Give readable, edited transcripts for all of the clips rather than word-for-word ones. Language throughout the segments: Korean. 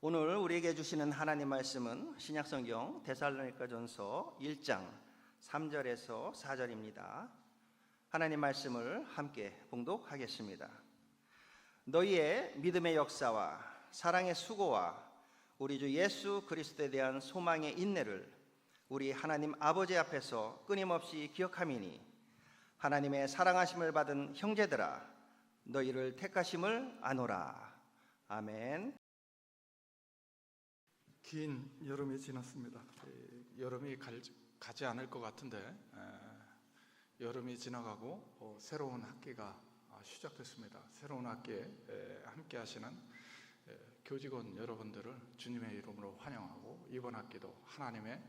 오늘 우리에게 주시는 하나님 말씀은 신약성경 데살로니가전서 1장 3절에서 4절입니다. 하나님 말씀을 함께 봉독하겠습니다. 너희의 믿음의 역사와 사랑의 수고와 우리 주 예수 그리스도에 대한 소망의 인내를 우리 하나님 아버지 앞에서 끊임없이 기억함이니 하나님의 사랑하심을 받은 형제들아 너희를 택하심을 아노라. 아멘. 긴 여름이 지났습니다. 여름이 가지 않을 것 같은데 여름이 지나가고 새로운 학기가 시작됐습니다. 새로운 학기에 함께 하시는 교직원 여러분들을 주님의 이름으로 환영하고 이번 학기도 하나님의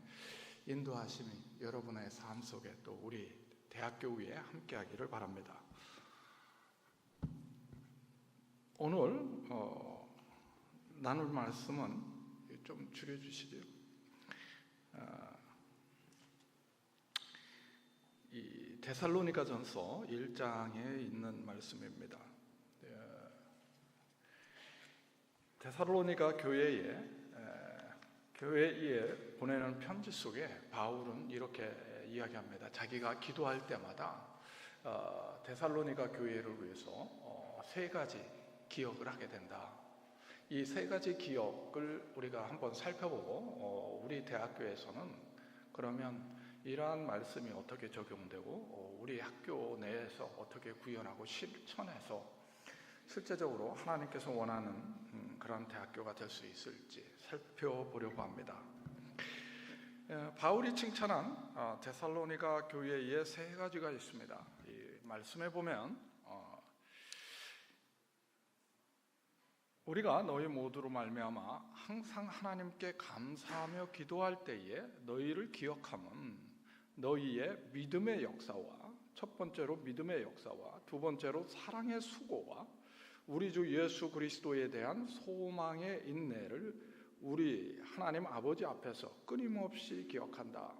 인도하심이 여러분의 삶 속에 또 우리 대학교 위에 함께 하기를 바랍니다. 오늘 나눌 말씀은 좀 줄여주시죠. 이 데살로니가전서 1장에 있는 말씀입니다. 데살로니가 교회에 보내는 편지 속에 바울은 이렇게 이야기합니다. 자기가 기도할 때마다 데살로니가 교회를 위해서 세 가지 기억을 하게 된다. 이 세 가지 기억을 우리가 한번 살펴보고 우리 대학교에서는 그러면 이러한 말씀이 어떻게 적용되고 우리 학교 내에서 어떻게 구현하고 실천해서 실제적으로 하나님께서 원하는 그런 대학교가 될 수 있을지 살펴보려고 합니다. 바울이 칭찬한 데살로니가 교회에 세 가지가 있습니다. 이 말씀에 보면 우리가 너희 모두로 말미암아 항상 하나님께 감사하며 기도할 때에 너희를 기억함은 너희의 믿음의 역사와 첫 번째로 믿음의 역사와 두 번째로 사랑의 수고와 우리 주 예수 그리스도에 대한 소망의 인내를 우리 하나님 아버지 앞에서 끊임없이 기억한다.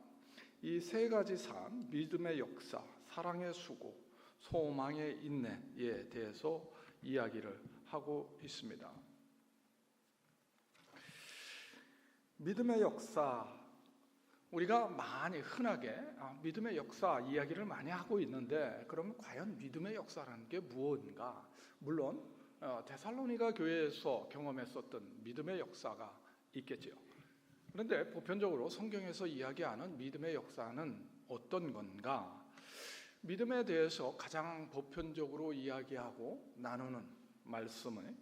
이 세 가지 산 믿음의 역사, 사랑의 수고, 소망의 인내에 대해서 이야기를 하고 있습니다. 믿음의 역사, 우리가 많이 흔하게 믿음의 역사 이야기를 많이 하고 있는데 그러면 과연 믿음의 역사라는 게 무엇인가? 물론 데살로니가 교회에서 경험했었던 믿음의 역사가 있겠지요. 그런데 보편적으로 성경에서 이야기하는 믿음의 역사는 어떤 건가? 믿음에 대해서 가장 보편적으로 이야기하고 나누는 말씀은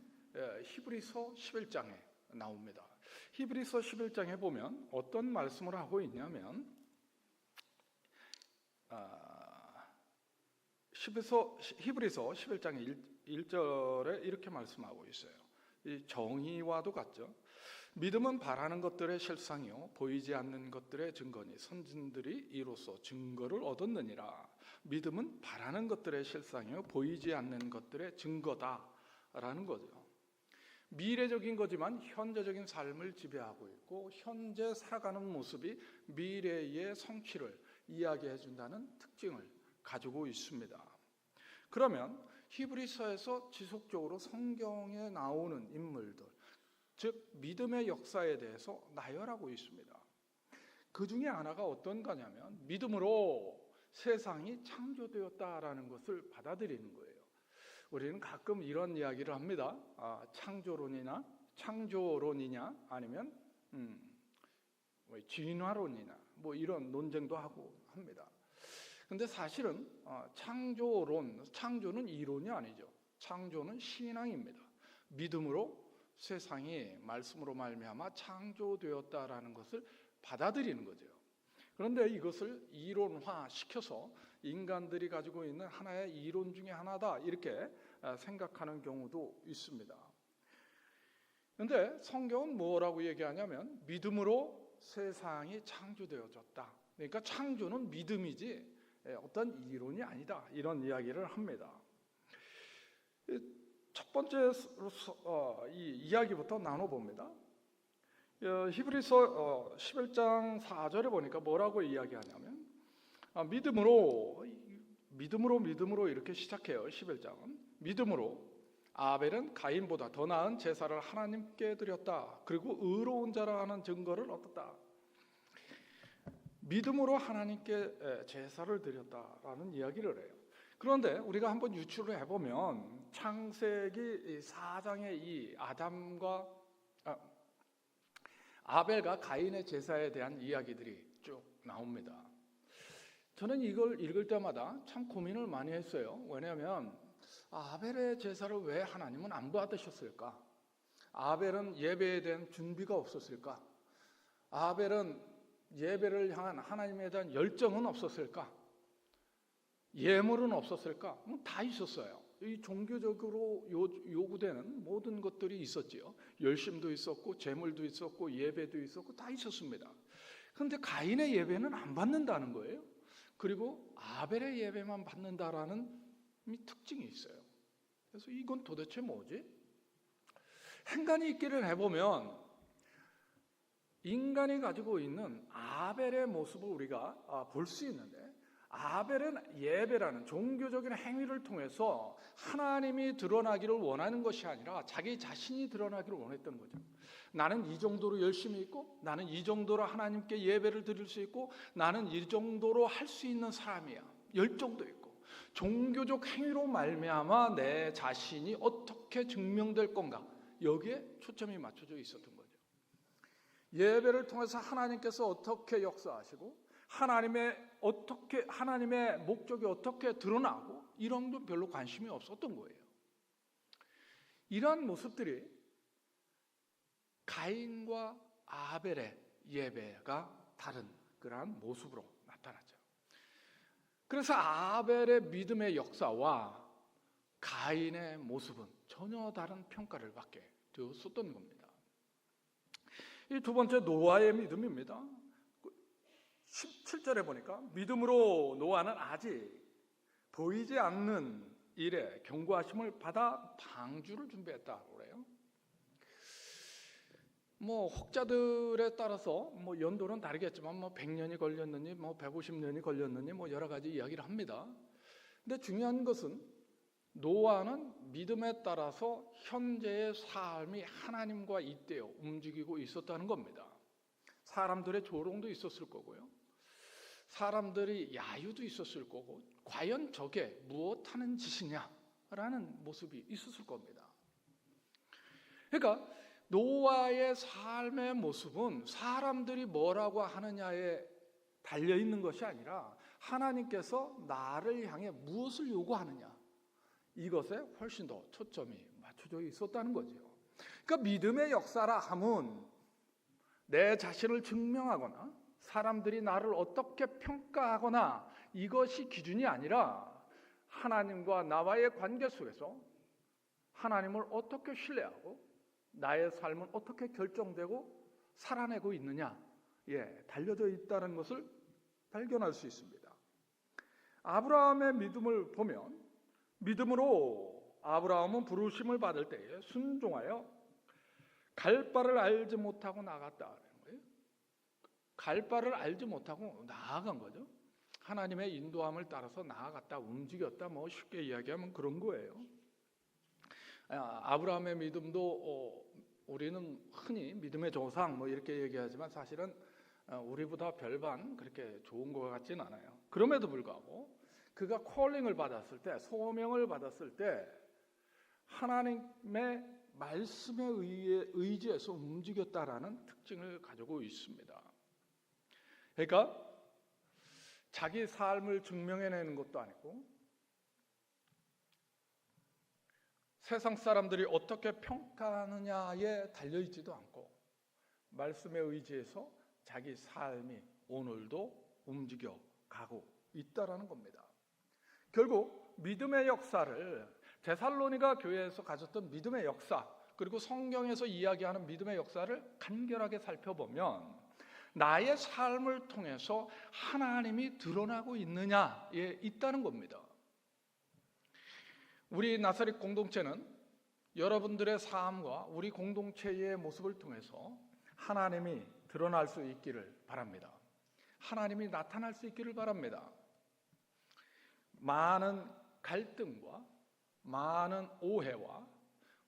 히브리서 11장에 나옵니다. 히브리서 11장에 보면 어떤 말씀을 하고 있냐면 히브리서 11장의 1절에 이렇게 말씀하고 있어요. 이 정의와도 같죠. 믿음은 바라는 것들의 실상이요 보이지 않는 것들의 증거니 선진들이 이로써 증거를 얻었느니라. 믿음은 바라는 것들의 실상이요 보이지 않는 것들의 증거다라는 거죠. 미래적인 거지만 현재적인 삶을 지배하고 있고 현재 살아가는 모습이 미래의 성취를 이야기해 준다는 특징을 가지고 있습니다. 그러면 히브리서에서 지속적으로 성경에 나오는 인물들, 즉 믿음의 역사에 대해서 나열하고 있습니다. 그 중에 하나가 어떤 거냐면 믿음으로 세상이 창조되었다라는 것을 받아들이는 거예요. 우리는 가끔 이런 이야기를 합니다. 창조론이냐 아니면 진화론이냐 이런 논쟁도 하고 합니다. 근데 사실은 창조는 이론이 아니죠. 창조는 신앙입니다. 믿음으로 세상이 말씀으로 말미암아 창조되었다라는 것을 받아들이는 거죠. 그런데 이것을 이론화시켜서 인간들이 가지고 있는 하나의 이론 중에 하나다 이렇게 생각하는 경우도 있습니다. 그런데 성경은 뭐라고 얘기하냐면 믿음으로 세상이 창조되어졌다. 그러니까 창조는 믿음이지 어떤 이론이 아니다 이런 이야기를 합니다. 첫 번째 이 이야기부터 나눠봅니다. 히브리서 11장 4절에 보니까 뭐라고 이야기하냐면 믿음으로 이렇게 시작해요. 11장은 믿음으로 아벨은 가인보다 더 나은 제사를 하나님께 드렸다. 그리고 의로운 자라 하는 증거를 얻었다. 믿음으로 하나님께 제사를 드렸다라는 이야기를 해요. 그런데 우리가 한번 유추를 해보면 창세기 4장의 이 아벨과 가인의 제사에 대한 이야기들이 쭉 나옵니다. 저는 이걸 읽을 때마다 참 고민을 많이 했어요. 왜냐하면 아벨의 제사를 왜 하나님은 안 받으셨을까? 아벨은 예배에 대한 준비가 없었을까? 아벨은 예배를 향한 하나님에 대한 열정은 없었을까? 예물은 없었을까? 다 있었어요. 이 종교적으로 요구되는 모든 것들이 있었지요. 열심도 있었고 재물도 있었고 예배도 있었고 다 있었습니다. 그런데 가인의 예배는 안 받는다는 거예요. 그리고 아벨의 예배만 받는다라는 특징이 있어요. 그래서 이건 도대체 뭐지? 행간이 있기를 해보면 인간이 가지고 있는 아벨의 모습을 우리가 볼 수 있는데, 아벨은 예배라는 종교적인 행위를 통해서 하나님이 드러나기를 원하는 것이 아니라 자기 자신이 드러나기를 원했던 거죠. 나는 이 정도로 열심히 있고, 나는 이 정도로 하나님께 예배를 드릴 수 있고, 나는 이 정도로 할 수 있는 사람이야. 열정도 있고, 종교적 행위로 말미암아 내 자신이 어떻게 증명될 건가, 여기에 초점이 맞춰져 있었던 거죠. 예배를 통해서 하나님께서 어떻게 역사하시고 하나님의 목적이 어떻게 드러나고 이런 건 별로 관심이 없었던 거예요. 이러한 모습들이 가인과 아벨의 예배가 다른 그러한 모습으로 나타나죠. 그래서 아벨의 믿음의 역사와 가인의 모습은 전혀 다른 평가를 받게 되었었던 겁니다. 이 두 번째, 노아의 믿음입니다. 17절에 보니까 믿음으로 노아는 아직 보이지 않는 일에 경고하심을 받아 방주를 준비했다고 그래요. 혹자들에 따라서 연도는 다르겠지만 100년이 걸렸느니 150년이 걸렸느니 여러 가지 이야기를 합니다. 근데 중요한 것은 노아는 믿음에 따라서 현재의 삶이 하나님과 잇대어 움직이고 있었다는 겁니다. 사람들의 조롱도 있었을 거고요. 사람들이 야유도 있었을 거고, 과연 저게 무엇하는 짓이냐라는 모습이 있었을 겁니다. 그러니까 노아의 삶의 모습은 사람들이 뭐라고 하느냐에 달려있는 것이 아니라 하나님께서 나를 향해 무엇을 요구하느냐, 이것에 훨씬 더 초점이 맞춰져 있었다는 거죠. 그러니까 믿음의 역사라 함은 내 자신을 증명하거나 사람들이 나를 어떻게 평가하거나 이것이 기준이 아니라 하나님과 나와의 관계 속에서 하나님을 어떻게 신뢰하고 나의 삶은 어떻게 결정되고 살아내고 있느냐에 달려져 있다는 것을 발견할 수 있습니다. 아브라함의 믿음을 보면, 믿음으로 아브라함은 부르심을 받을 때에 순종하여 갈 바를 알지 못하고 나갔다. 갈 바를 알지 못하고 나아간 거죠. 하나님의 인도함을 따라서 나아갔다, 움직였다, 쉽게 이야기하면 그런 거예요. 아브라함의 믿음도 우리는 흔히 믿음의 조상 이렇게 얘기하지만 사실은 우리보다 별반 그렇게 좋은 것 같진 않아요. 그럼에도 불구하고 그가 콜링을 받았을 때, 소명을 받았을 때 하나님의 말씀에 의지해서 움직였다라는 특징을 가지고 있습니다. 그러니까 자기 삶을 증명해내는 것도 아니고 세상 사람들이 어떻게 평가하느냐에 달려있지도 않고 말씀에 의지해서 자기 삶이 오늘도 움직여가고 있다라는 겁니다. 결국 믿음의 역사를, 데살로니가 교회에서 가졌던 믿음의 역사, 그리고 성경에서 이야기하는 믿음의 역사를 간결하게 살펴보면 나의 삶을 통해서 하나님이 드러나고 있느냐에 있다는 겁니다. 우리 나사렛 공동체는 여러분들의 삶과 우리 공동체의 모습을 통해서 하나님이 드러날 수 있기를 바랍니다. 하나님이 나타날 수 있기를 바랍니다. 많은 갈등과 많은 오해와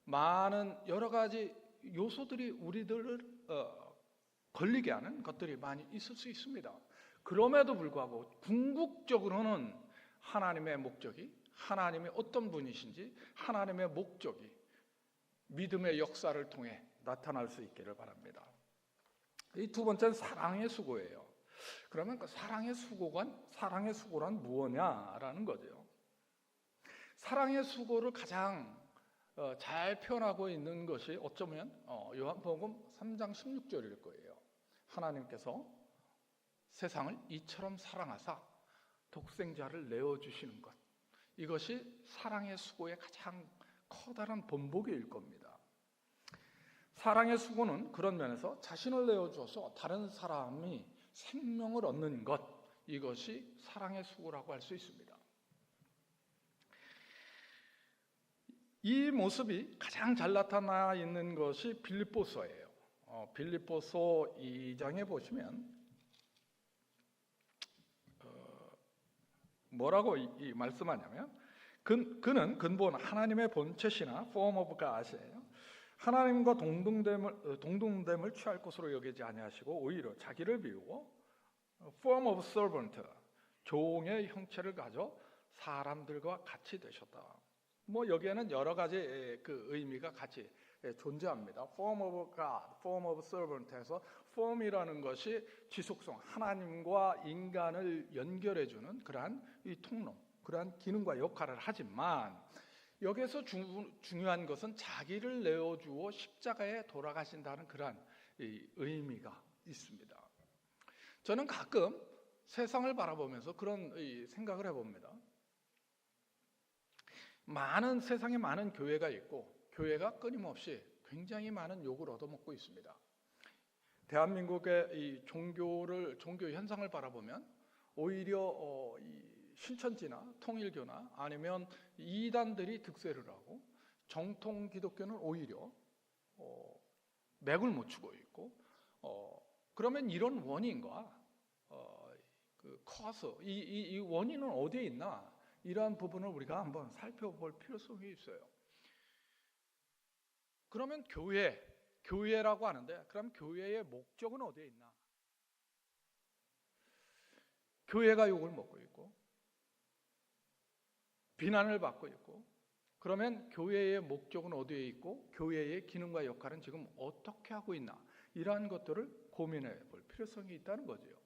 많은 여러 가지 요소들이 우리들을 걸리게 하는 것들이 많이 있을 수 있습니다. 그럼에도 불구하고 궁극적으로는 하나님의 목적이, 하나님이 어떤 분이신지, 하나님의 목적이 믿음의 역사를 통해 나타날 수 있기를 바랍니다. 이 두 번째는 사랑의 수고예요. 그러면 그 사랑의 수고란 무엇냐라는 거죠. 사랑의 수고를 가장 잘 표현하고 있는 것이 어쩌면 요한복음 3장 16절일 거예요. 하나님께서 세상을 이처럼 사랑하사 독생자를 내어주시는 것, 이것이 사랑의 수고의 가장 커다란 본보기일 겁니다. 사랑의 수고는 그런 면에서 자신을 내어주어서 다른 사람이 생명을 얻는 것, 이것이 사랑의 수고라고 할 수 있습니다. 이 모습이 가장 잘 나타나 있는 것이 빌립보서예요. 빌립보서 2장에 보시면 뭐라고 말씀하냐면 그는 근본 하나님의 본체시나 form of God이에요. 하나님과 동등됨을 취할 것으로 여기지 아니하시고 오히려 자기를 비우고 form of servant, 종의 형체를 가져 사람들과 같이 되셨다. 여기에는 여러 가지 그 의미가 같이 존재합니다. form of God, form of servant에서 form이라는 것이 지속성, 하나님과 인간을 연결해주는 그러한 이 통로, 그러한 기능과 역할을 하지만 여기에서 중요한 것은 자기를 내어주어 십자가에 돌아가신다는 그러한 의미가 있습니다. 저는 가끔 세상을 바라보면서 그런 생각을 해봅니다. 세상에 많은 교회가 있고 교회가 끊임없이 굉장히 많은 욕을 얻어먹고 있습니다. 대한민국의 이 종교 현상을 바라보면 오히려 신천지나 통일교나 아니면 이단들이 득세를 하고 정통 기독교는 오히려 맥을 못 추고 있고 그러면 이런 원인과 그 커서 이 원인은 어디에 있나? 이러한 부분을 우리가 한번 살펴볼 필요성이 있어요. 그러면 교회라고 하는데 그럼 교회의 목적은 어디에 있나? 교회가 욕을 먹고 있고 비난을 받고 있고 그러면 교회의 목적은 어디에 있고 교회의 기능과 역할은 지금 어떻게 하고 있나? 이러한 것들을 고민해 볼 필요성이 있다는 거죠.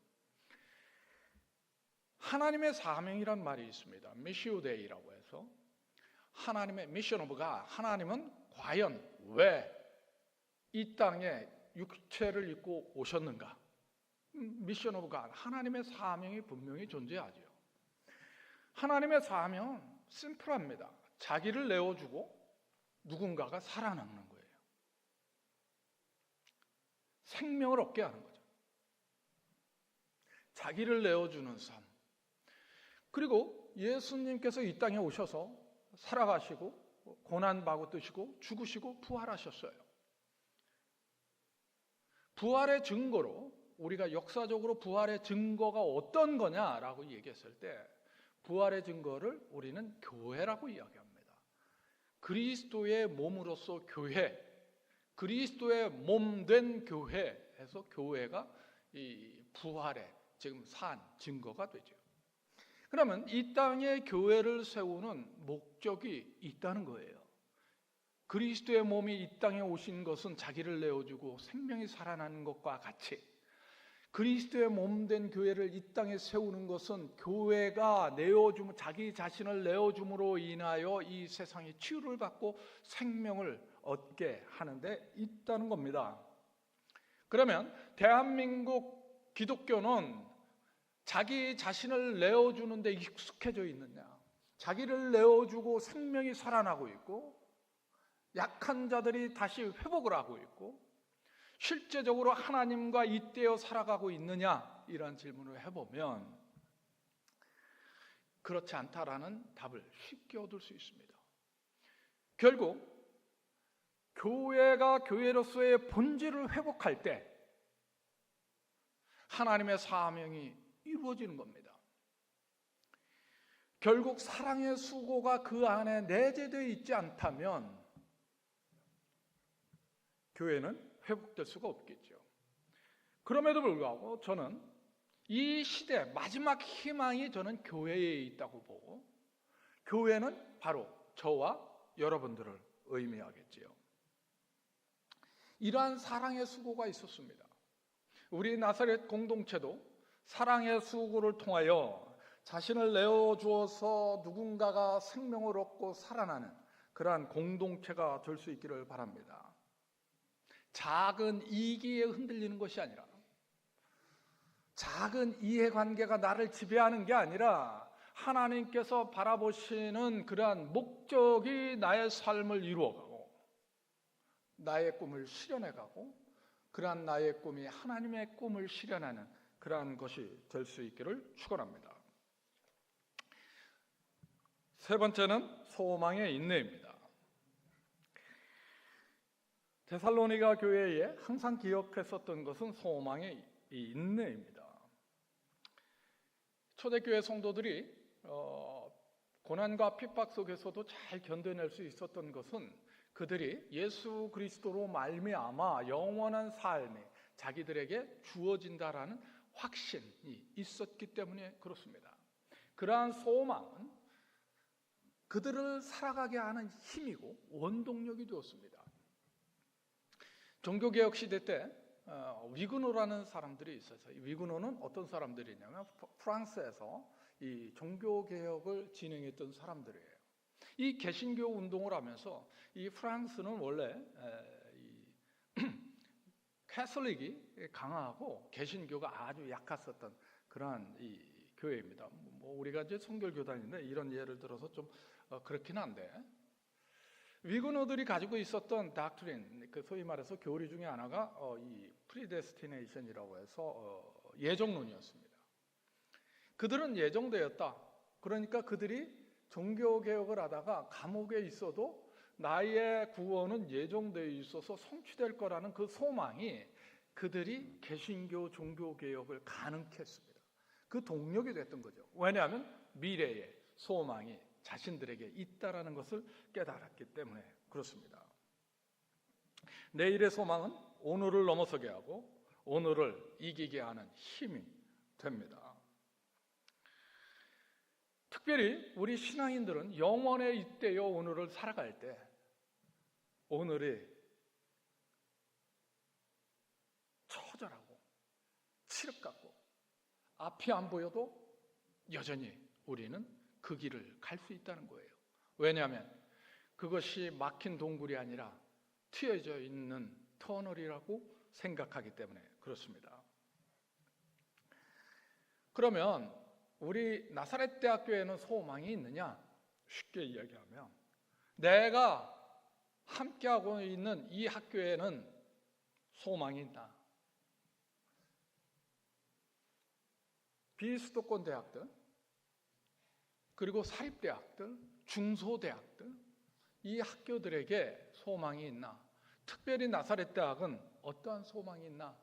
하나님의 사명이란 말이 있습니다. 미시오 데이라고 해서 하나님의 미션 오브 갓, 하나님은 과연 왜 이 땅에 육체를 입고 오셨는가? 미션 오브 갓, 하나님의 사명이 분명히 존재하죠. 하나님의 사명은 심플합니다. 자기를 내어주고 누군가가 살아남는 거예요. 생명을 얻게 하는 거죠. 자기를 내어주는 삶. 그리고 예수님께서 이 땅에 오셔서 살아가시고 고난받으시고 죽으시고 부활하셨어요. 부활의 증거로 우리가 역사적으로 부활의 증거가 어떤 거냐라고 얘기했을 때 부활의 증거를 우리는 교회라고 이야기합니다. 그리스도의 몸으로서 교회, 그리스도의 몸 된 교회에서 교회가 이 부활의 지금 산 증거가 되죠. 그러면 이 땅에 교회를 세우는 목적이 있다는 거예요. 그리스도의 몸이 이 땅에 오신 것은 자기를 내어주고 생명이 살아나는 것과 같이 그리스도의 몸 된 교회를 이 땅에 세우는 것은 교회가 자기 자신을 내어줌으로 인하여 이 세상에 치유를 받고 생명을 얻게 하는데 있다는 겁니다. 그러면 대한민국 기독교는 자기 자신을 내어주는 데 익숙해져 있느냐? 자기를 내어주고 생명이 살아나고 있고 약한 자들이 다시 회복을 하고 있고 실제적으로 하나님과 잇대어 살아가고 있느냐? 이런 질문을 해보면 그렇지 않다라는 답을 쉽게 얻을 수 있습니다. 결국 교회가 교회로서의 본질을 회복할 때 하나님의 사명이 이루어지는 겁니다. 결국 사랑의 수고가 그 안에 내재되어 있지 않다면 교회는 회복될 수가 없겠죠. 그럼에도 불구하고 저는 이 시대 마지막 희망이 저는 교회에 있다고 보고, 교회는 바로 저와 여러분들을 의미하겠지요. 이러한 사랑의 수고가 있었습니다. 우리 나사렛 공동체도 사랑의 수고를 통하여 자신을 내어주어서 누군가가 생명을 얻고 살아나는 그러한 공동체가 될 수 있기를 바랍니다. 작은 이기에 흔들리는 것이 아니라, 작은 이해관계가 나를 지배하는 게 아니라 하나님께서 바라보시는 그러한 목적이 나의 삶을 이루어가고 나의 꿈을 실현해가고, 그러한 나의 꿈이 하나님의 꿈을 실현하는 그러한 것이 될 수 있기를 축원합니다. 세 번째는 소망의 인내입니다. 데살로니가 교회에 항상 기억했었던 것은 소망의 인내입니다. 초대교회 성도들이 고난과 핍박 속에서도 잘 견뎌낼 수 있었던 것은 그들이 예수 그리스도로 말미암아 영원한 삶이 자기들에게 주어진다라는 확신이 있었기 때문에 그렇습니다. 그러한 소망은 그들을 살아가게 하는 힘이고 원동력이 되었습니다. 종교개혁 시대 때 위그노라는 사람들이 있어서, 위그노는 어떤 사람들이냐면 프랑스에서 이 종교개혁을 진행했던 사람들이에요. 이 개신교 운동을 하면서 이 프랑스는 원래 캐톨릭이 강하고 개신교가 아주 약했었던 그러한 이 교회입니다. 뭐 우리가 이제 성결교단인데 이런 예를 들어서 좀 그렇긴 한데, 위그노들이 가지고 있었던 닥트린, 그 소위 말해서 교리 중에 하나가 이 프리데스티네이션이라고 해서 예정론이었습니다. 그들은 예정되었다. 그러니까 그들이 종교개혁을 하다가 감옥에 있어도 나의 구원은 예정되어 있어서 성취될 거라는 그 소망이 그들이 개신교 종교개혁을 가능케 했습니다. 그 동력이 됐던 거죠. 왜냐하면 미래의 소망이 자신들에게 있다라는 것을 깨달았기 때문에 그렇습니다. 내일의 소망은 오늘을 넘어서게 하고 오늘을 이기게 하는 힘이 됩니다. 특별히 우리 신앙인들은 영원에 있대요 오늘을 살아갈 때 오늘이 처절하고 칠흑같고 앞이 안 보여도 여전히 우리는 그 길을 갈 수 있다는 거예요. 왜냐하면 그것이 막힌 동굴이 아니라 트여져 있는 터널이라고 생각하기 때문에 그렇습니다. 그러면 우리 나사렛 대학교에는 소망이 있느냐? 쉽게 이야기하면 내가 함께하고 있는 이 학교에는 소망이 있다. 비수도권 대학들, 그리고 사립대학들, 중소대학들, 이 학교들에게 소망이 있나? 특별히 나사렛 대학은 어떠한 소망이 있나?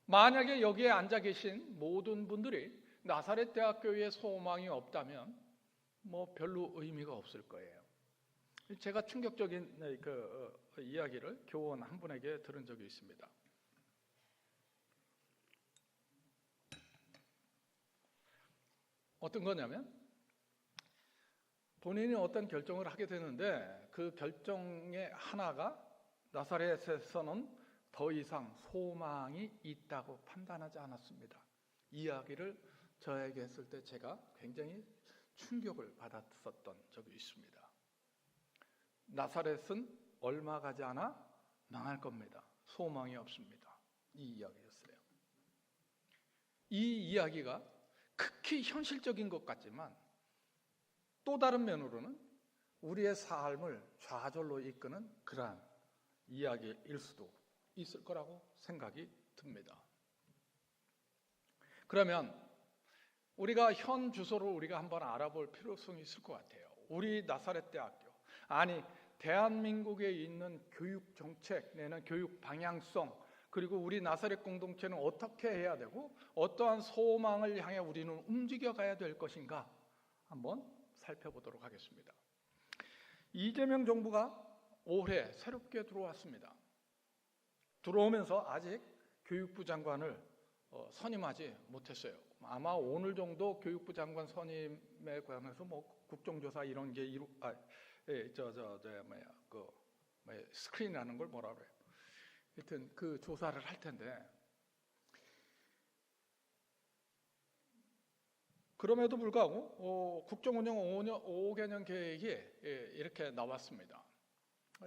만약에 여기에 앉아 계신 모든 분들이 나사렛 대학교에 소망이 없다면 뭐 별로 의미가 없을 거예요. 제가 충격적인 이야기를 교원 한 분에게 들은 적이 있습니다. 어떤 거냐면 본인이 어떤 결정을 하게 되는데 그 결정의 하나가 나사렛에서는 더 이상 소망이 있다고 판단하지 않았습니다. 이야기를 저에게 했을 때 제가 굉장히 충격을 받았었던 적이 있습니다. 나사렛은 얼마 가지 않아 망할 겁니다. 소망이 없습니다. 이 이야기였어요. 이 이야기가 극히 현실적인 것 같지만 또 다른 면으로는 우리의 삶을 좌절로 이끄는 그러한 이야기일 수도 있을 거라고 생각이 듭니다. 그러면 우리가 현 주소를 우리가 한번 알아볼 필요성이 있을 것 같아요. 우리 나사렛 대학교, 아니 대한민국에 있는 교육 정책 내는 교육 방향성, 그리고 우리 나사렛 공동체는 어떻게 해야 되고 어떠한 소망을 향해 우리는 움직여가야 될 것인가 한번 살펴보도록 하겠습니다. 이재명 정부가 올해 새롭게 들어왔습니다. 들어오면서 아직 교육부 장관을 선임하지 못했어요. 아마 오늘 정도 교육부 장관 선임에 관해서 뭐 국정조사 이런 게 스크린이라는 걸 뭐라 그래요. 하여튼 그 조사를 할 텐데, 그럼에도 불구하고 국정운영 5개년 계획이 이렇게 나왔습니다.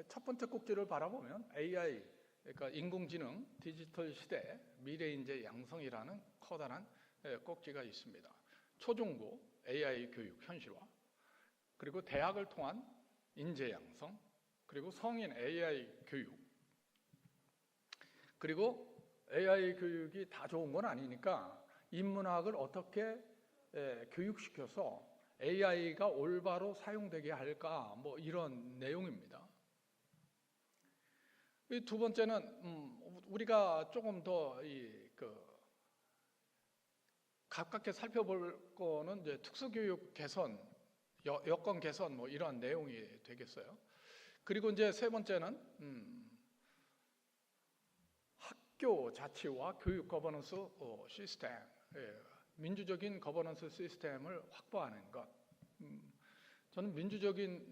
첫 번째 꼭지를 바라보면 AI, 그러니까 인공지능, 디지털 시대, 미래인재 양성이라는 커다란 꼭지가 있습니다. 초중고 AI 교육 현실화, 그리고 대학을 통한 인재 양성, 그리고 성인 AI 교육, 그리고 AI 교육이 다 좋은 건 아니니까 인문학을 어떻게 교육시켜서 AI가 올바로 사용되게 할까, 뭐 이런 내용입니다. 두 번째는 우리가 조금 더 가깝게 살펴볼 거는 이제 특수교육 개선, 여건 개선 뭐 이런 내용이 되겠어요. 그리고 이제 세 번째는 학교 자치와 교육 거버넌스 시스템, 민주적인 거버넌스 시스템을 확보하는 것. 저는 민주적인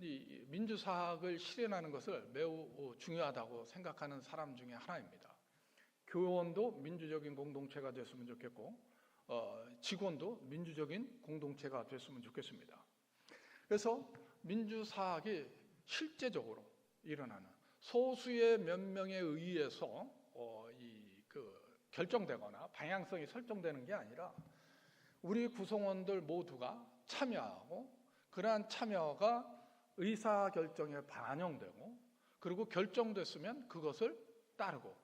민주사학을 실현하는 것을 매우 중요하다고 생각하는 사람 중에 하나입니다. 교원도 민주적인 공동체가 됐으면 좋겠고, 직원도 민주적인 공동체가 됐으면 좋겠습니다. 그래서 민주사학이 실제적으로 일어나는, 소수의 몇 명에 의해서 결정되거나 방향성이 설정되는 게 아니라 우리 구성원들 모두가 참여하고, 그러한 참여가 의사결정에 반영되고, 그리고 결정됐으면 그것을 따르고,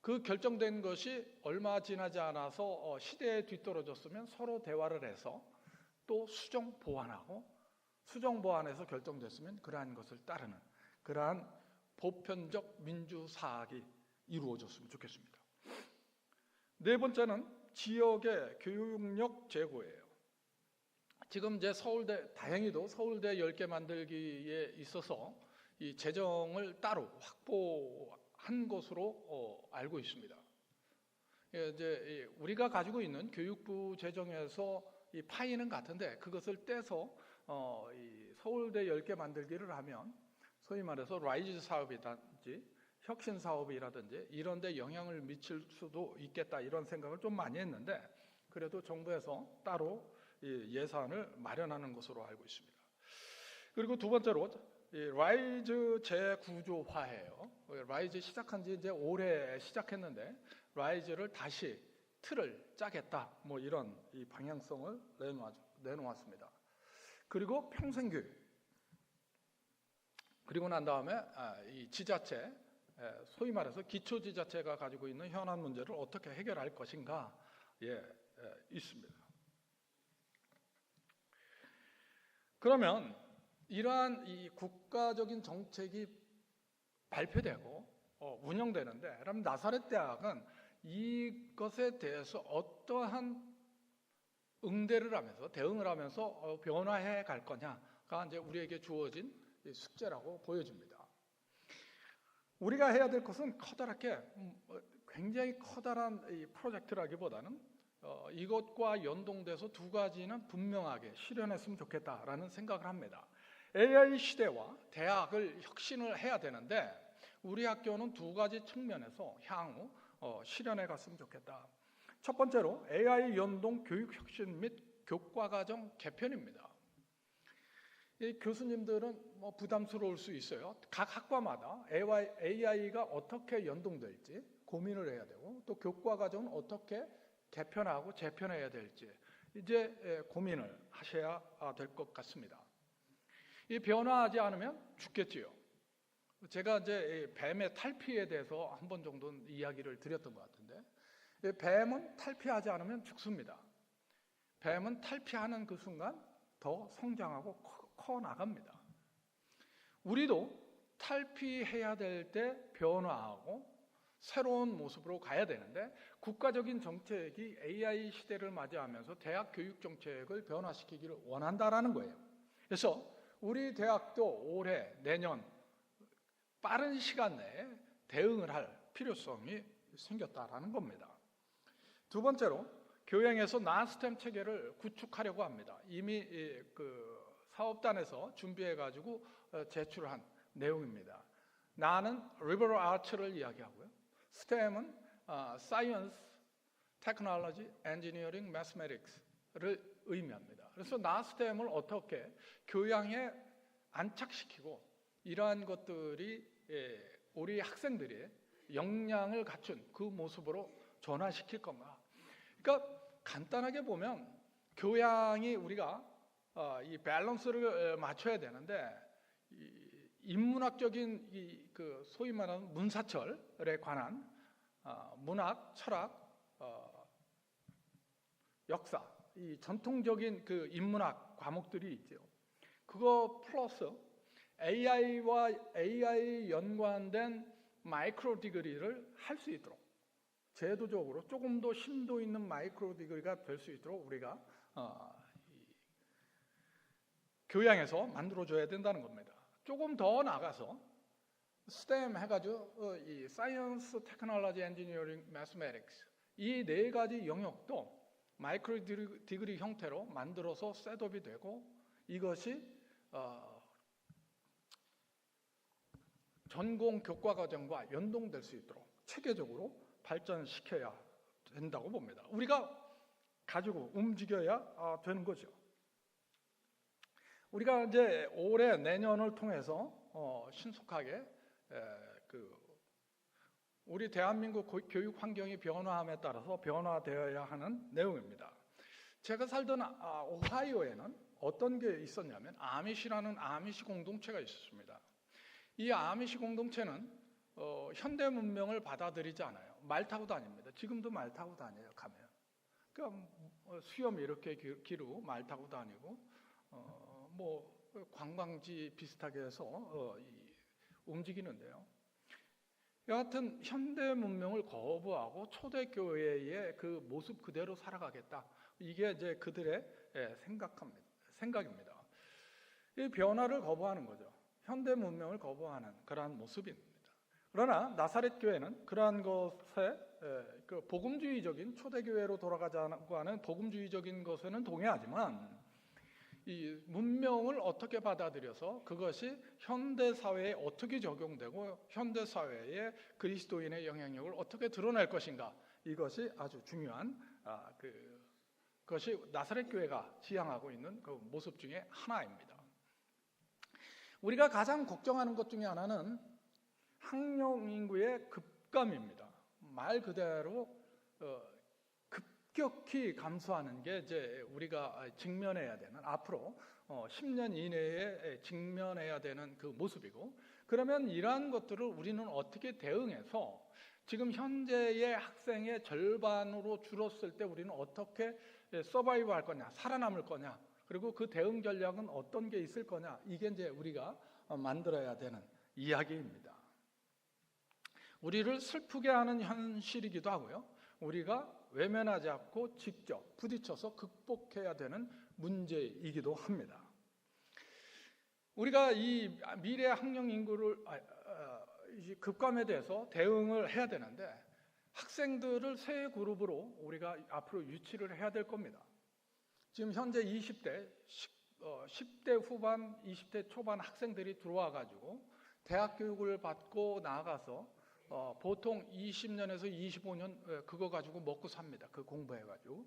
그 결정된 것이 얼마 지나지 않아서 시대에 뒤떨어졌으면 서로 대화를 해서 또 수정 보완하고, 수정 보완해서 결정됐으면 그러한 것을 따르는, 그러한 보편적 민주사학이 이루어졌으면 좋겠습니다. 네 번째는 지역의 교육력 제고예요. 지금 이제 다행히도 서울대 10개 만들기에 있어서 이 재정을 따로 확보한 것으로 알고 있습니다. 이제 우리가 가지고 있는 교육부 재정에서 이 파이는 같은데, 그것을 떼서 이 서울대 10개 만들기를 하면 소위 말해서 라이즈 사업이라든지 혁신 사업이라든지 이런 데 영향을 미칠 수도 있겠다, 이런 생각을 좀 많이 했는데, 그래도 정부에서 따로 예산을 마련하는 것으로 알고 있습니다. 그리고 두 번째로 라이즈 재구조화예요. 라이즈 시작한 지 이제 올해 시작했는데, 라이즈를 다시 틀을 짜겠다, 뭐 이런 이 방향성을 내놓았습니다. 그리고 평생교육, 그리고 난 다음에 이 지자체, 소위 말해서 기초지자체가 가지고 있는 현안 문제를 어떻게 해결할 것인가 있습니다. 그러면 이러한 이 국가적인 정책이 발표되고 운영되는데, 그럼 나사렛 대학은 이것에 대해서 어떠한 응대를 하면서, 대응을 하면서 변화해 갈 거냐가 이제 우리에게 주어진 숙제라고 보여집니다. 우리가 해야 될 것은 굉장히 커다란 이 프로젝트라기보다는 이것과 연동돼서 두 가지는 분명하게 실현했으면 좋겠다라는 생각을 합니다. AI 시대와 대학을 혁신을 해야 되는데, 우리 학교는 두 가지 측면에서 향후 실현해 갔으면 좋겠다. 첫 번째로 AI 연동 교육 혁신 및 교과과정 개편입니다. 이 교수님들은 뭐 부담스러울 수 있어요. 각 학과마다 AI가 어떻게 연동될지 고민을 해야 되고, 또 교과과정은 어떻게 개편하고 재편해야 될지 이제 고민을 하셔야 될 것 같습니다. 이 변화하지 않으면 죽겠지요. 제가 이제 뱀의 탈피에 대해서 한 번 정도는 이야기를 드렸던 것 같은데, 뱀은 탈피하지 않으면 죽습니다. 뱀은 탈피하는 그 순간 더 성장하고 커 나갑니다. 우리도 탈피해야 될 때 변화하고 새로운 모습으로 가야 되는데, 국가적인 정책이 AI 시대를 맞이하면서 대학 교육 정책을 변화시키기를 원한다라는 거예요. 그래서 우리 대학도 올해, 내년 빠른 시간 내에 대응을 할 필요성이 생겼다라는 겁니다. 두 번째로 교양에서 나스템 체계를 구축하려고 합니다. 이미 그 사업단에서 준비해가지고 제출한 내용입니다. 나는 리버럴 아츠를 이야기하고요. 스템은 사이언스, 테크놀로지, 엔지니어링, 매스매틱스를 의미합니다. 그래서 나스템을 어떻게 교양에 안착시키고 이러한 것들이 우리 학생들이 역량을 갖춘 그 모습으로 전환시킬 건가. 그러니까 간단하게 보면 교양이 우리가 이 밸런스를 맞춰야 되는데 인문학적인 그 소위 말하는 문사철에 관한 문학, 철학, 역사, 이 전통적인 그 인문학 과목들이 있죠. 그거 플러스 AI와 AI 연관된 마이크로 디그리를 할 수 있도록 제도적으로 조금 더 심도 있는 마이크로 디그리가 될 수 있도록 우리가 교양에서 만들어줘야 된다는 겁니다. 조금 더 나가서 STEM 해가지고 이 사이언스, 테크놀로지, 엔지니어링, 매스매틱스 이 네 가지 영역도 마이크로 디그리 형태로 만들어서 셋업이 되고 이것이 전공 교과 과정과 연동될 수 있도록 체계적으로 발전시켜야 된다고 봅니다. 우리가 가지고 움직여야 되는 거죠. 우리가 이제 올해 내년을 통해서 신속하게 우리 대한민국 교육 환경이 변화함에 따라서 변화되어야 하는 내용입니다. 제가 살던 오하이오에는 어떤 게 있었냐면 아미시라는 아미시 공동체가 있었습니다. 이 아미시 공동체는 현대 문명을 받아들이지 않아요. 말 타고 다닙니다. 지금도 말 타고 다녀요. 가면. 그러니까 수염 이렇게 기르고 말 타고 다니고 뭐 관광지 비슷하게 해서 움직이는데요. 여하튼 현대 문명을 거부하고 초대교회의 그 모습 그대로 살아가겠다. 이게 이제 그들의 생각입니다. 이 변화를 거부하는 거죠. 현대 문명을 거부하는 그러한 모습입니다. 그러나 나사렛 교회는 그러한 것에 그 복음주의적인 초대교회로 돌아가자고 하는 복음주의적인 것에는 동의하지만 이 문명을 어떻게 받아들여서 그것이 현대 사회에 어떻게 적용되고 현대 사회에 그리스도인의 영향력을 어떻게 드러낼 것인가 이것이 아주 중요한 그것이 나사렛 교회가 지향하고 있는 그 모습 중에 하나입니다. 우리가 가장 걱정하는 것 중에 하나는 학령 인구의 급감입니다. 말 그대로 급격히 감소하는 게 이제 우리가 직면해야 되는 앞으로 10년 이내에 직면해야 되는 그 모습이고 그러면 이러한 것들을 우리는 어떻게 대응해서 지금 현재의 학생의 절반으로 줄었을 때 우리는 어떻게 서바이브 할 거냐, 살아남을 거냐 그리고 그 대응 전략은 어떤 게 있을 거냐 이게 이제 우리가 만들어야 되는 이야기입니다. 우리를 슬프게 하는 현실이기도 하고요. 우리가 외면하지 않고 직접 부딪혀서 극복해야 되는 문제이기도 합니다. 우리가 이 미래 학령 인구를 급감에 대해서 대응을 해야 되는데 학생들을 세 그룹으로 우리가 앞으로 유치를 해야 될 겁니다. 지금 현재 20대, 10대 후반, 20대 초반 학생들이 들어와 가지고 대학 교육을 받고 나가서 보통 20년에서 25년 그거 가지고 먹고 삽니다. 그 공부해가지고.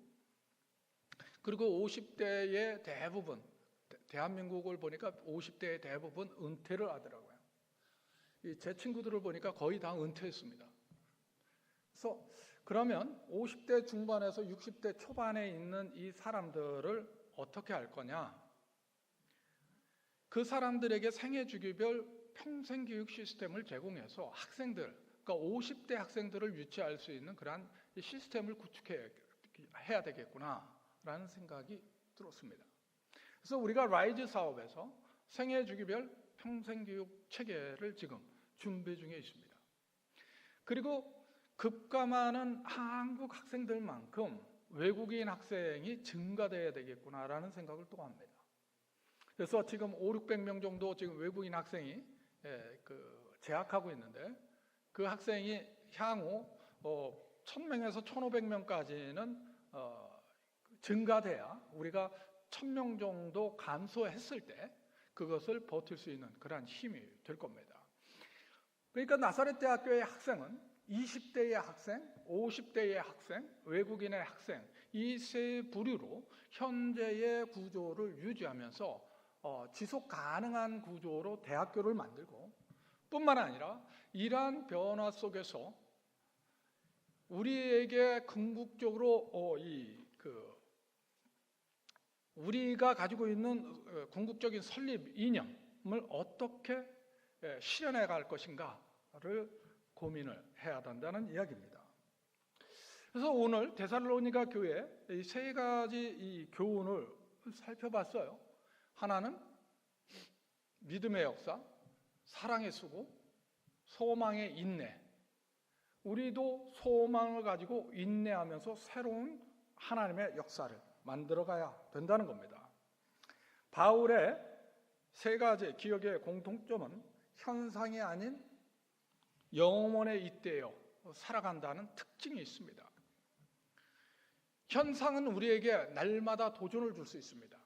그리고 50대의 대부분, 대한민국을 보니까 50대의 대부분 은퇴를 하더라고요. 제 친구들을 보니까 거의 다 은퇴했습니다. 그래서 그러면 50대 중반에서 60대 초반에 있는 이 사람들을 어떻게 할 거냐? 그 사람들에게 생애주기별 평생교육 시스템을 제공해서 학생들, 그러니까 50대 학생들을 유치할 수 있는 그러한 시스템을 구축해야 되겠구나라는 생각이 들었습니다. 그래서 우리가 라이즈 사업에서 생애주기별 평생교육 체계를 지금 준비 중에 있습니다. 그리고 급감하는 한국 학생들만큼 외국인 학생이 증가돼야 되겠구나라는 생각을 또 합니다. 그래서 지금 500~600명 정도 지금 외국인 학생이 재학하고 있는데 그 학생이 향후 1,000명에서 1,500명까지는 증가돼야 우리가 1,000명 정도 감소했을 때 그것을 버틸 수 있는 그러한 힘이 될 겁니다. 그러니까 나사렛 대학교의 학생은 20대의 학생, 50대의 학생, 외국인의 학생 이 세 부류로 현재의 구조를 유지하면서 지속 가능한 구조로 대학교를 만들고 뿐만 아니라 이러한 변화 속에서 우리에게 궁극적으로 우리가 가지고 있는 궁극적인 설립 이념을 어떻게 실현해 갈 것인가를 고민을 해야 한다는 이야기입니다. 그래서 오늘 데살로니가 교회 이 세 가지 이 교훈을 살펴봤어요. 하나는 믿음의 역사, 사랑의 수고, 소망의 인내. 우리도 소망을 가지고 인내하면서 새로운 하나님의 역사를 만들어가야 된다는 겁니다. 바울의 세 가지 기억의 공통점은 현상이 아닌 영원에 잇대어 살아간다는 특징이 있습니다. 현상은 우리에게 날마다 도전을 줄 수 있습니다.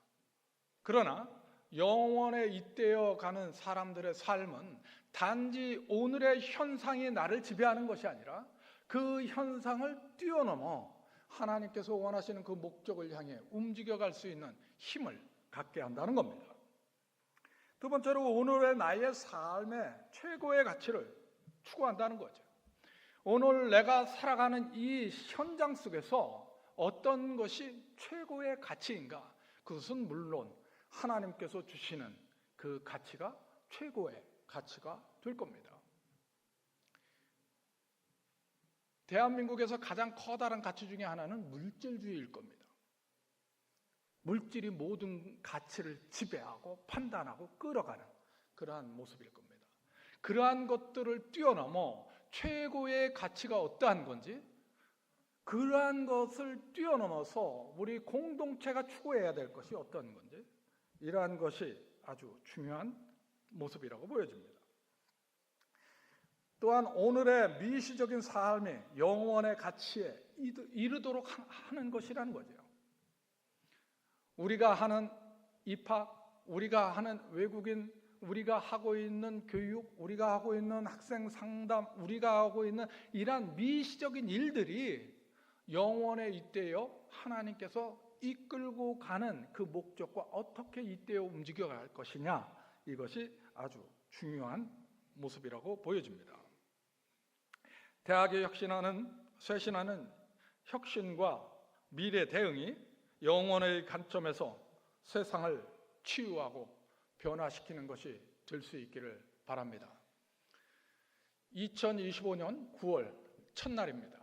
그러나 영원에 잇대어 가는 사람들의 삶은 단지 오늘의 현상이 나를 지배하는 것이 아니라 그 현상을 뛰어넘어 하나님께서 원하시는 그 목적을 향해 움직여갈 수 있는 힘을 갖게 한다는 겁니다. 두 번째로 오늘의 나의 삶의 최고의 가치를 추구한다는 거죠. 오늘 내가 살아가는 이 현장 속에서 어떤 것이 최고의 가치인가? 그것은 물론 하나님께서 주시는 그 가치가 최고의 가치가 될 겁니다. 대한민국에서 가장 커다란 가치 중에 하나는 물질주의일 겁니다. 물질이 모든 가치를 지배하고 판단하고 끌어가는 그러한 모습일 겁니다. 그러한 것들을 뛰어넘어 최고의 가치가 어떠한 건지, 그러한 것을 뛰어넘어서 우리 공동체가 추구해야 될 것이 어떤 건지, 이러한 것이 아주 중요한 모습이라고 보여집니다. 또한 오늘의 미시적인 삶이 영원의 가치에 이르도록 하는 것이라는 거죠. 우리가 하는 입학, 우리가 하는 외국인, 우리가 하고 있는 교육, 우리가 하고 있는 학생 상담, 우리가 하고 있는 이러한 미시적인 일들이 영원에 잇대어 하나님께서 이끌고 가는 그 목적과 어떻게 잇대어 움직여갈 것이냐, 이것이 아주 중요한 모습이라고 보여집니다. 대학의 쇄신하는 혁신과 미래 대응이 영원의 관점에서 세상을 치유하고 변화시키는 것이 될 수 있기를 바랍니다. 2025년 9월 첫날입니다.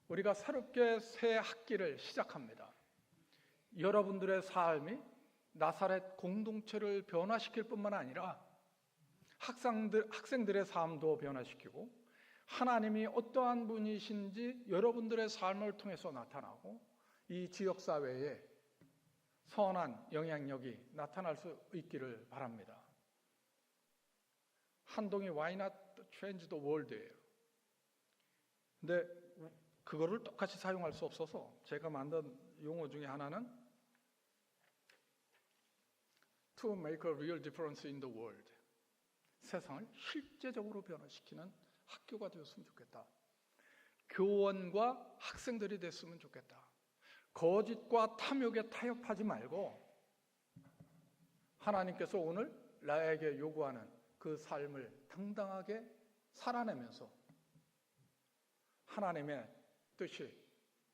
우리가 새롭게 새 학기를 시작합니다. 여러분들의 삶이 나사렛 공동체를 변화시킬 뿐만 아니라 학생들의 삶도 변화시키고 하나님이 어떠한 분이신지 여러분들의 삶을 통해서 나타나고 이 지역사회에 선한 영향력이 나타날 수 있기를 바랍니다. 한동희 Why not change the world예요. 근데 그거를 똑같이 사용할 수 없어서 제가 만든 용어 중에 하나는 To make a real difference in the world. 세상을 실제적으로 변화시키는 학교가 되었으면 좋겠다. 교원과 학생들이 됐으면 좋겠다. 거짓과 탐욕에 타협하지 말고 하나님께서 오늘 나에게 요구하는 그 삶을 당당하게 살아내면서 하나님의 뜻이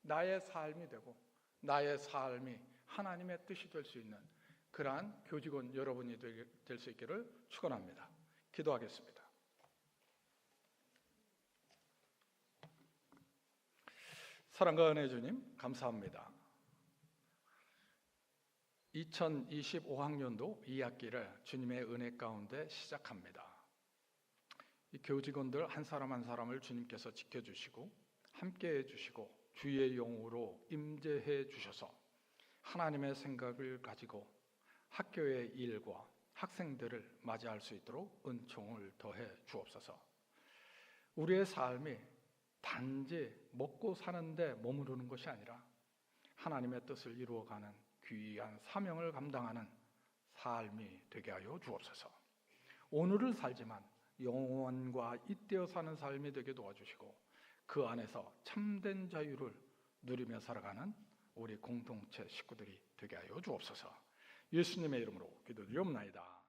나의 삶이 되고 나의 삶이 하나님의 뜻이 될 수 있는 그러한 교직원 여러분이 될 수 있기를 축원합니다. 기도하겠습니다. 사랑과 은혜 주님 감사합니다. 2025학년도 2학기를 주님의 은혜 가운데 시작합니다. 이 교직원들 한 사람 한 사람을 주님께서 지켜주시고 함께해 주시고 주의 영으로 임재해 주셔서 하나님의 생각을 가지고 학교의 일과 학생들을 맞이할 수 있도록 은총을 더해 주옵소서. 우리의 삶이 단지 먹고 사는데 머무르는 것이 아니라 하나님의 뜻을 이루어가는 귀한 사명을 감당하는 삶이 되게 하여 주옵소서. 오늘을 살지만 영원과 잇대어 사는 삶이 되게 도와주시고 그 안에서 참된 자유를 누리며 살아가는 우리 공동체 식구들이 되게 하여 주옵소서. 예수님의 이름으로 기도드리옵나이다.